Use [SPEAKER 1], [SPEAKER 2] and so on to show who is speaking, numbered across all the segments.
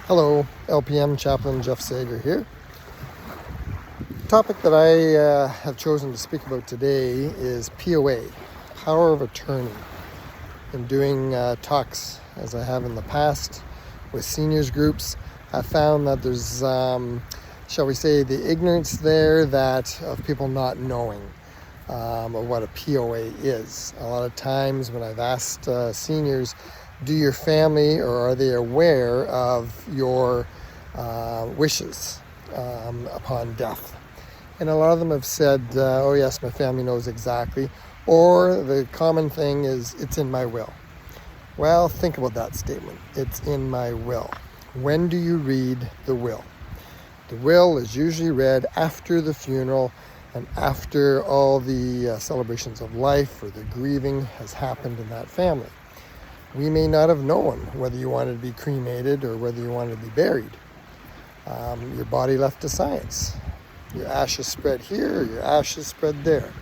[SPEAKER 1] Hello, LPM Chaplain Jeff Sager here. The topic that I have chosen to speak about today is P.O.A, Power of Attorney. In doing talks, as I have in the past, with seniors groups, I found that there's, shall we say, the ignorance there that of people not knowing of what a P.O.A is. A lot of times when I've asked seniors, do your family or are they aware of your wishes upon death? And a lot of them have said, oh yes, my family knows exactly. Or the common thing is, it's in my will. Well, think about that statement. It's in my will. When do you read the will? The will is usually read after the funeral and after all the celebrations of life or the grieving has happened in that family. We may not have known whether you wanted to be cremated or whether you wanted to be buried. Your body left to science. Your ashes spread here, your ashes spread there,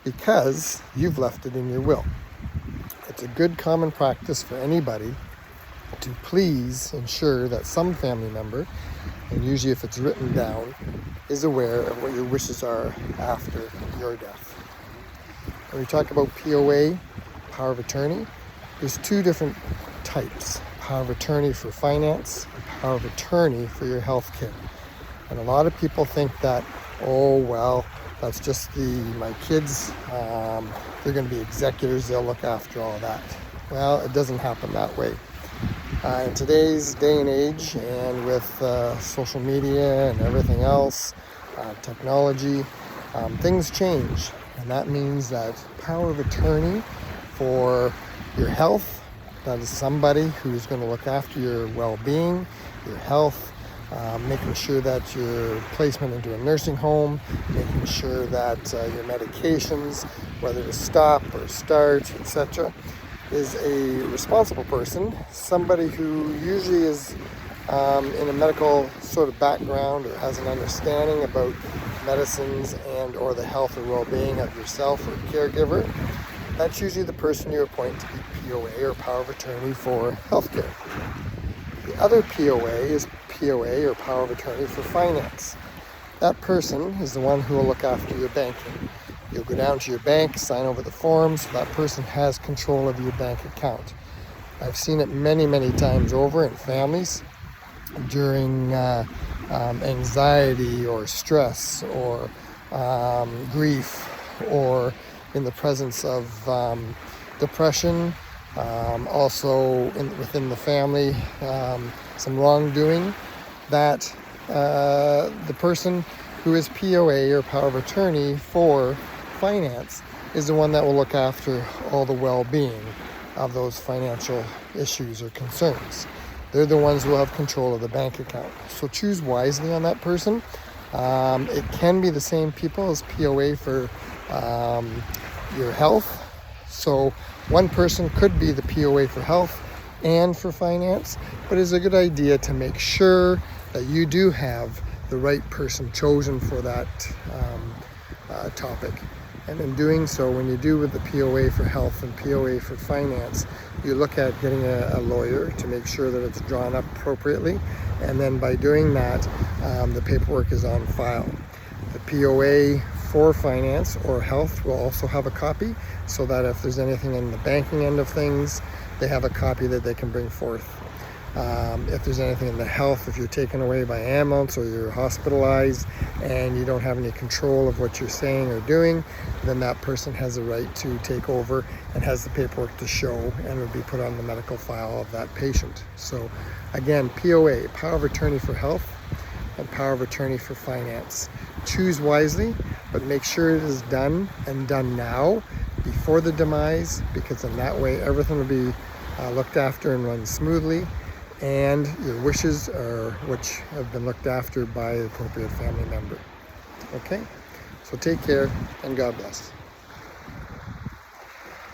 [SPEAKER 1] because you've left it in your will. It's a good common practice for anybody to please ensure that some family member, and usually if it's written down, is aware of what your wishes are after your death. When we talk about P.O.A, power of attorney, there's two different types: power of attorney for finance and power of attorney for your health care. And a lot of people think that, oh, well, that's just my kids, they're going to be executors, they'll look after all that. Well, it doesn't happen that way. In today's day and age, and with social media and everything else, technology, things change. And that means that power of attorney for your health, that is somebody who's going to look after your well-being, your health, making sure that your placement into a nursing home, making sure that your medications, whether to stop or start, etc., is a responsible person, somebody who usually is in a medical sort of background or has an understanding about medicines and or the health or well-being of yourself or caregiver. That's usually the person you appoint to be P.O.A or power of attorney for healthcare. The other P.O.A is P.O.A or power of attorney for finance. That person is the one who will look after your banking. You'll go down to your bank, sign over the forms, so that person has control of your bank account. I've seen it many, many times over in families during anxiety or stress or grief, or in the presence of depression, also within the family, some wrongdoing, that the person who is P.O.A or power of attorney for finance is the one that will look after all the well-being of those financial issues or concerns. They're the ones who will have control of the bank account. So choose wisely on that person. It can be the same people as P.O.A for your health. So one person could be the P.O.A for health and for finance, but it's a good idea to make sure that you do have the right person chosen for that topic. And in doing so, when you do with the P.O.A for health and P.O.A for finance, you look at getting a lawyer to make sure that it's drawn up appropriately. And then by doing that, the paperwork is on file. The P.O.A for finance or health will also have a copy, so that if there's anything in the banking end of things, they have a copy that they can bring forth. If there's anything in the health, if you're taken away by ambulance or you're hospitalized and you don't have any control of what you're saying or doing, then that person has a right to take over and has the paperwork to show, and will be put on the medical file of that patient. So again, P.O.A, power of attorney for health and power of attorney for finance. Choose wisely, but make sure it is done, and done now, before the demise, because in that way everything will be looked after and run smoothly, and your wishes are which have been looked after by the appropriate family member. Okay, so take care and God bless.